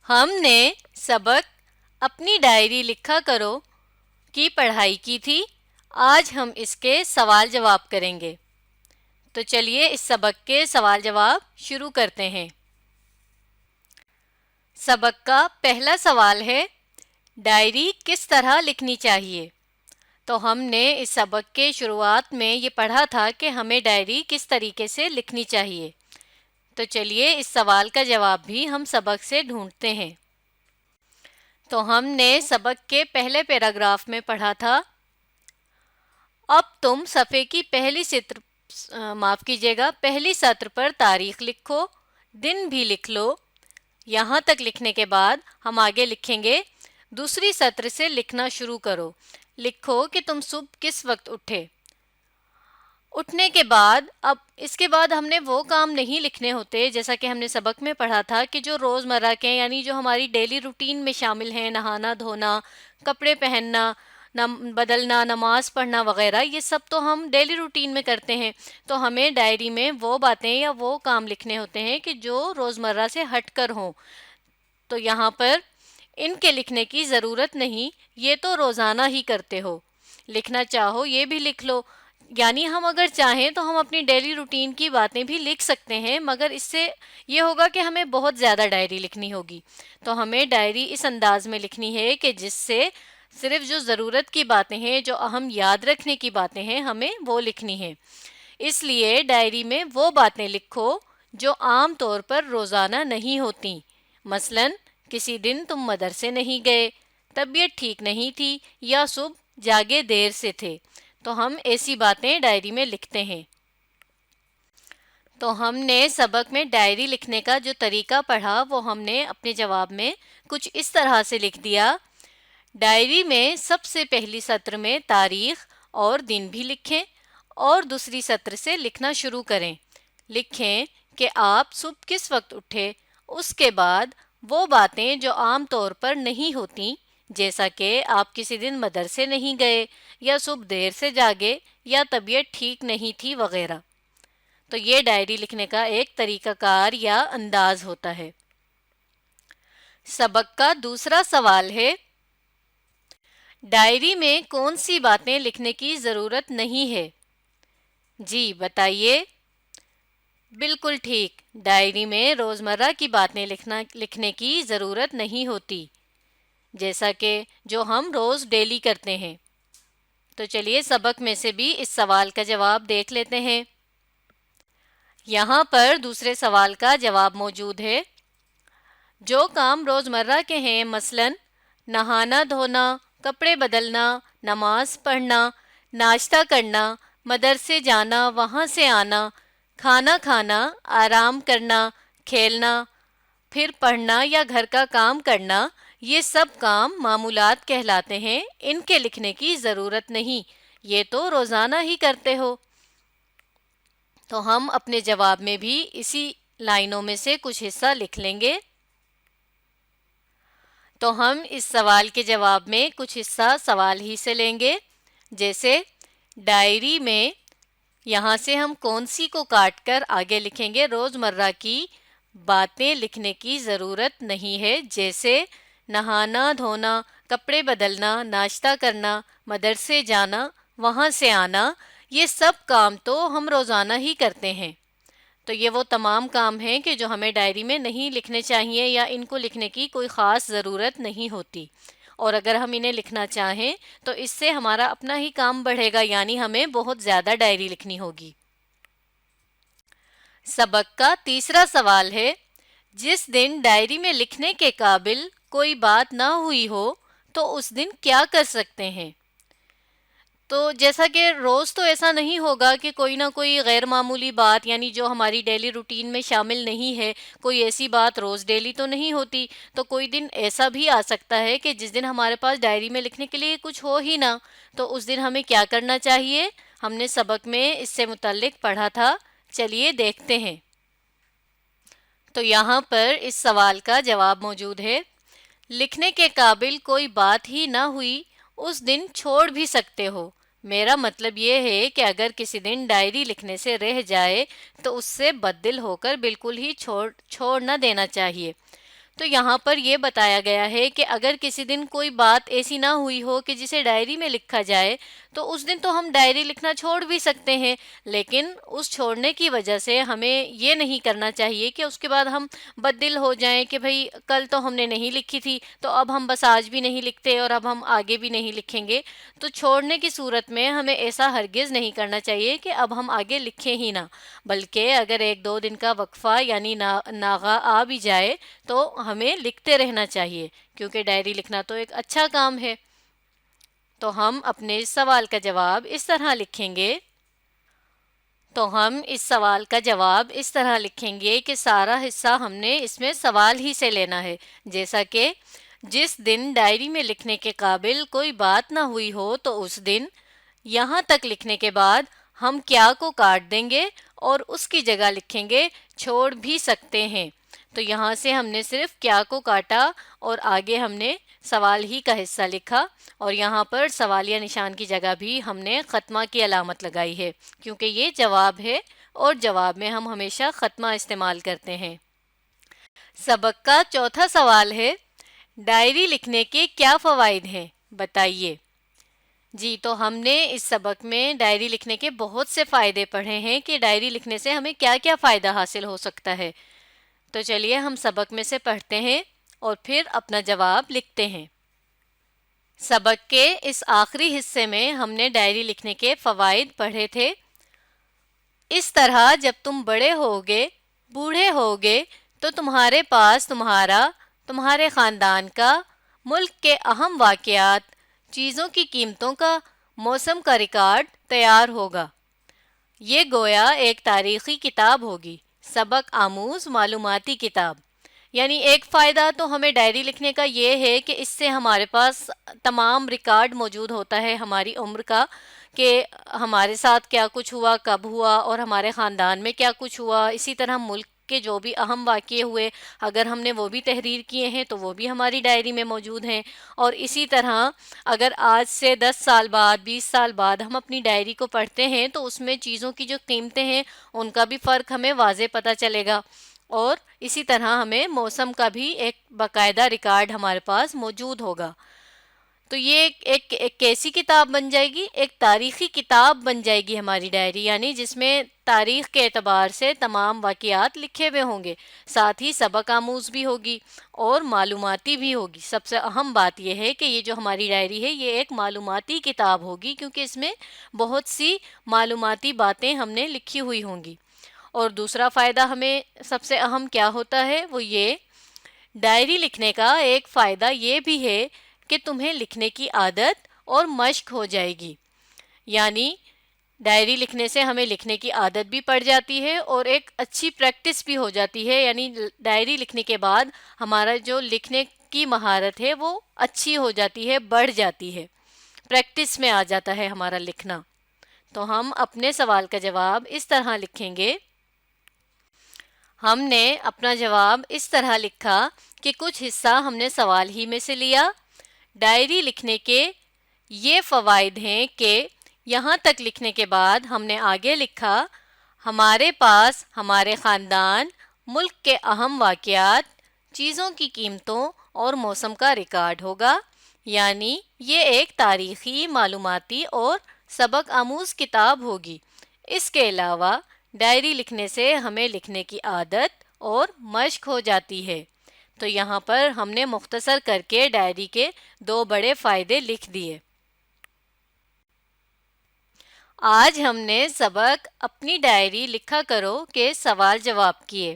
ہم نے سبق اپنی ڈائری لکھا کرو کی پڑھائی کی تھی۔ آج ہم اس کے سوال جواب کریں گے۔ تو چلیے اس سبق کے سوال جواب شروع کرتے ہیں۔ سبق کا پہلا سوال ہے، ڈائری کس طرح لکھنی چاہیے؟ تو ہم نے اس سبق کے شروعات میں یہ پڑھا تھا کہ ہمیں ڈائری کس طریقے سے لکھنی چاہیے۔ تو چلیے اس سوال کا جواب بھی ہم سبق سے ڈھونڈتے ہیں۔ تو ہم نے سبق کے پہلے پیراگراف میں پڑھا تھا، اب تم صفحے کی پہلی سطر پر تاریخ لکھو، دن بھی لکھ لو۔ یہاں تک لکھنے کے بعد ہم آگے لکھیں گے، دوسری سطر سے لکھنا شروع کرو، لکھو کہ تم صبح کس وقت اٹھنے کے بعد اب اس کے بعد ہم نے وہ کام نہیں لکھنے ہوتے، جیسا کہ ہم نے سبق میں پڑھا تھا کہ جو روزمرہ کے یعنی جو ہماری ڈیلی روٹین میں شامل ہیں، نہانا دھونا، کپڑے پہننا، بدلنا، نماز پڑھنا وغیرہ، یہ سب تو ہم ڈیلی روٹین میں کرتے ہیں۔ تو ہمیں ڈائری میں وہ باتیں یا وہ کام لکھنے ہوتے ہیں کہ جو روزمرہ سے ہٹ کر ہوں۔ تو یہاں پر ان کے لکھنے کی ضرورت نہیں، یہ تو روزانہ ہی کرتے ہو، لکھنا چاہو یہ بھی لکھ لو۔ یعنی ہم اگر چاہیں تو ہم اپنی ڈیلی روٹین کی باتیں بھی لکھ سکتے ہیں، مگر اس سے یہ ہوگا کہ ہمیں بہت زیادہ ڈائری لکھنی ہوگی۔ تو ہمیں ڈائری اس انداز میں لکھنی ہے کہ جس سے صرف جو ضرورت کی باتیں ہیں، جو اہم یاد رکھنے کی باتیں ہیں، ہمیں وہ لکھنی ہیں۔ اس لیے ڈائری میں وہ باتیں لکھو جو عام طور پر روزانہ نہیں ہوتی۔ مثلاً کسی دن تم مدرسے نہیں گئے، طبیعت ٹھیک نہیں تھی، یا صبح جاگے دیر سے تھے، تو ہم ایسی باتیں ڈائری میں لکھتے ہیں۔ تو ہم نے سبق میں ڈائری لکھنے کا جو طریقہ پڑھا وہ ہم نے اپنے جواب میں کچھ اس طرح سے لکھ دیا۔ ڈائری میں سب سے پہلی سطر میں تاریخ اور دن بھی لکھیں، اور دوسری سطر سے لکھنا شروع کریں۔ لکھیں کہ آپ صبح کس وقت اٹھے، اس کے بعد وہ باتیں جو عام طور پر نہیں ہوتی، جیسا کہ آپ کسی دن مدرسے نہیں گئے، یا صبح دیر سے جاگے، یا طبیعت ٹھیک نہیں تھی وغیرہ۔ تو یہ ڈائری لکھنے کا ایک طریقہ کار یا انداز ہوتا ہے۔ سبق کا دوسرا سوال ہے، ڈائری میں کون سی باتیں لکھنے کی ضرورت نہیں ہے؟ جی بتائیے۔ بالکل ٹھیک، ڈائری میں روزمرہ کی باتیں لکھنے کی ضرورت نہیں ہوتی، جیسا کہ جو ہم روز ڈیلی کرتے ہیں۔ تو چلیے سبق میں سے بھی اس سوال کا جواب دیکھ لیتے ہیں۔ یہاں پر دوسرے سوال کا جواب موجود ہے، جو کام روزمرہ کے ہیں، مثلاً نہانا دھونا، کپڑے بدلنا، نماز پڑھنا، ناشتہ کرنا، مدرسے جانا وہاں سے آنا، کھانا کھانا، آرام کرنا، کھیلنا، پھر پڑھنا یا گھر کا کام کرنا، یہ سب کام معمولات کہلاتے ہیں، ان کے لکھنے کی ضرورت نہیں، یہ تو روزانہ ہی کرتے ہو۔ تو ہم اپنے جواب میں بھی اسی لائنوں میں سے کچھ حصہ لکھ لیں گے۔ تو ہم اس سوال کے جواب میں کچھ حصہ سوال ہی سے لیں گے، جیسے ڈائری میں یہاں سے ہم کون سی کو کاٹ کر آگے لکھیں گے، روزمرہ کی باتیں لکھنے کی ضرورت نہیں ہے، جیسے نہانا دھونا، کپڑے بدلنا، ناشتہ کرنا، مدرسے جانا، وہاں سے آنا، یہ سب کام تو ہم روزانہ ہی کرتے ہیں۔ تو یہ وہ تمام کام ہیں کہ جو ہمیں ڈائری میں نہیں لکھنے چاہیے، یا ان کو لکھنے کی کوئی خاص ضرورت نہیں ہوتی، اور اگر ہم انہیں لکھنا چاہیں تو اس سے ہمارا اپنا ہی کام بڑھے گا، یعنی ہمیں بہت زیادہ ڈائری لکھنی ہوگی۔ سبق کا تیسرا سوال ہے، جس دن ڈائری میں لکھنے کے قابل کوئی بات نہ ہوئی ہو تو اس دن کیا کر سکتے ہیں؟ تو جیسا کہ روز تو ایسا نہیں ہوگا کہ کوئی نہ کوئی غیر معمولی بات، یعنی جو ہماری ڈیلی روٹین میں شامل نہیں ہے، کوئی ایسی بات روز ڈیلی تو نہیں ہوتی، تو کوئی دن ایسا بھی آ سکتا ہے کہ جس دن ہمارے پاس ڈائری میں لکھنے کے لیے کچھ ہو ہی نہ، تو اس دن ہمیں کیا کرنا چاہیے؟ ہم نے سبق میں اس سے متعلق پڑھا تھا، چلیے دیکھتے ہیں۔ تو یہاں پر اس سوال کا جواب موجود ہے، لکھنے کے قابل کوئی بات ہی نہ ہوئی اس دن چھوڑ بھی سکتے ہو۔ میرا مطلب یہ ہے کہ اگر کسی دن ڈائری لکھنے سے رہ جائے تو اس سے بددل ہو کر بالکل ہی چھوڑ نہ دینا چاہیے۔ تو یہاں پر یہ بتایا گیا ہے کہ اگر کسی دن کوئی بات ایسی نہ ہوئی ہو کہ جسے ڈائری میں لکھا جائے تو اس دن تو ہم ڈائری لکھنا چھوڑ بھی سکتے ہیں، لیکن اس چھوڑنے کی وجہ سے ہمیں یہ نہیں کرنا چاہیے کہ اس کے بعد ہم بد دل ہو جائیں کہ بھئی کل تو ہم نے نہیں لکھی تھی تو اب ہم بس آج بھی نہیں لکھتے اور اب ہم آگے بھی نہیں لکھیں گے۔ تو چھوڑنے کی صورت میں ہمیں ایسا ہرگز نہیں کرنا چاہیے کہ اب ہم آگے لکھیں ہی نہ، بلکہ اگر 1-2 دن کا وقفہ یعنی ناغہ آ بھی جائے تو ہمیں لکھتے رہنا چاہیے، کیونکہ ڈائری لکھنا تو ایک اچھا کام ہے۔ تو ہم اپنے اس سوال کا جواب اس طرح لکھیں گے کہ سارا حصہ ہم نے اس میں سوال ہی سے لینا ہے، جیسا کہ جس دن ڈائری میں لکھنے کے قابل کوئی بات نہ ہوئی ہو تو اس دن یہاں تک لکھنے کے بعد ہم کیا کو کاٹ دیں گے اور اس کی جگہ لکھیں گے چھوڑ بھی سکتے ہیں۔ تو یہاں سے ہم نے صرف کیا کو کاٹا اور آگے ہم نے سوال ہی کا حصہ لکھا، اور یہاں پر سوالیہ نشان کی جگہ بھی ہم نے خطمہ کی علامت لگائی ہے، کیونکہ یہ جواب ہے اور جواب میں ہم ہمیشہ خطمہ استعمال کرتے ہیں۔ سبق کا چوتھا سوال ہے، ڈائری لکھنے کے کیا فوائد ہیں بتائیے۔ جی، تو ہم نے اس سبق میں ڈائری لکھنے کے بہت سے فائدے پڑھے ہیں کہ ڈائری لکھنے سے ہمیں کیا کیا فائدہ حاصل ہو سکتا ہے۔ تو چلیے ہم سبق میں سے پڑھتے ہیں اور پھر اپنا جواب لکھتے ہیں۔ سبق کے اس آخری حصے میں ہم نے ڈائری لکھنے کے فوائد پڑھے تھے۔ اس طرح جب تم بڑے ہوگے، بوڑھے ہوگے تو تمہارے پاس تمہارے خاندان کا، ملک کے اہم واقعات، چیزوں کی قیمتوں کا، موسم کا ریکارڈ تیار ہوگا۔ یہ گویا ایک تاریخی کتاب ہوگی، سبق آموز معلوماتی کتاب۔ یعنی ایک فائدہ تو ہمیں ڈائری لکھنے کا یہ ہے کہ اس سے ہمارے پاس تمام ریکارڈ موجود ہوتا ہے ہماری عمر کا، کہ ہمارے ساتھ کیا کچھ ہوا، کب ہوا، اور ہمارے خاندان میں کیا کچھ ہوا، اسی طرح ملک کے جو بھی اہم واقعے ہوئے اگر ہم نے وہ بھی تحریر کیے ہیں تو وہ بھی ہماری ڈائری میں موجود ہیں۔ اور اسی طرح اگر آج سے 10 سال بعد، 20 سال بعد ہم اپنی ڈائری کو پڑھتے ہیں تو اس میں چیزوں کی جو قیمتیں ہیں ان کا بھی فرق ہمیں واضح پتہ چلے گا، اور اسی طرح ہمیں موسم کا بھی ایک باقاعدہ ریکارڈ ہمارے پاس موجود ہوگا۔ تو یہ ایک کیسی کتاب بن جائے گی؟ ایک تاریخی کتاب بن جائے گی ہماری ڈائری، یعنی جس میں تاریخ کے اعتبار سے تمام واقعات لکھے ہوئے ہوں گے، ساتھ ہی سبق آموز بھی ہوگی اور معلوماتی بھی ہوگی۔ سب سے اہم بات یہ ہے کہ یہ جو ہماری ڈائری ہے یہ ایک معلوماتی کتاب ہوگی، کیونکہ اس میں بہت سی معلوماتی باتیں ہم نے لکھی ہوئی ہوں گی۔ اور دوسرا فائدہ ہمیں سب سے اہم کیا ہوتا ہے، وہ یہ ڈائری لکھنے کا ایک فائدہ یہ بھی ہے کہ تمہیں لکھنے کی عادت اور مشق ہو جائے گی۔ یعنی ڈائری لکھنے سے ہمیں لکھنے کی عادت بھی پڑ جاتی ہے اور ایک اچھی پریکٹس بھی ہو جاتی ہے، یعنی ڈائری لکھنے کے بعد ہمارا جو لکھنے کی مہارت ہے وہ اچھی ہو جاتی ہے، بڑھ جاتی ہے، پریکٹس میں آ جاتا ہے ہمارا لکھنا۔ تو ہم اپنے سوال کا جواب اس طرح لکھیں گے۔ ہم نے اپنا جواب اس طرح لکھا کہ کچھ حصہ ہم نے سوال ہی میں سے لیا۔ ڈائری لکھنے کے یہ فوائد ہیں کہ یہاں تک لکھنے کے بعد ہم نے آگے لکھا، ہمارے پاس ہمارے خاندان، ملک کے اہم واقعات، چیزوں کی قیمتوں اور موسم کا ریکارڈ ہوگا۔ یعنی یہ ایک تاریخی، معلوماتی اور سبق آموز کتاب ہوگی۔ اس کے علاوہ ڈائری لکھنے سے ہمیں لکھنے کی عادت اور مشق ہو جاتی ہے۔ تو یہاں پر ہم نے مختصر کر کے ڈائری کے 2 بڑے فائدے لکھ دیے۔ آج ہم نے سبق اپنی ڈائری لکھا کرو کے سوال جواب کیے۔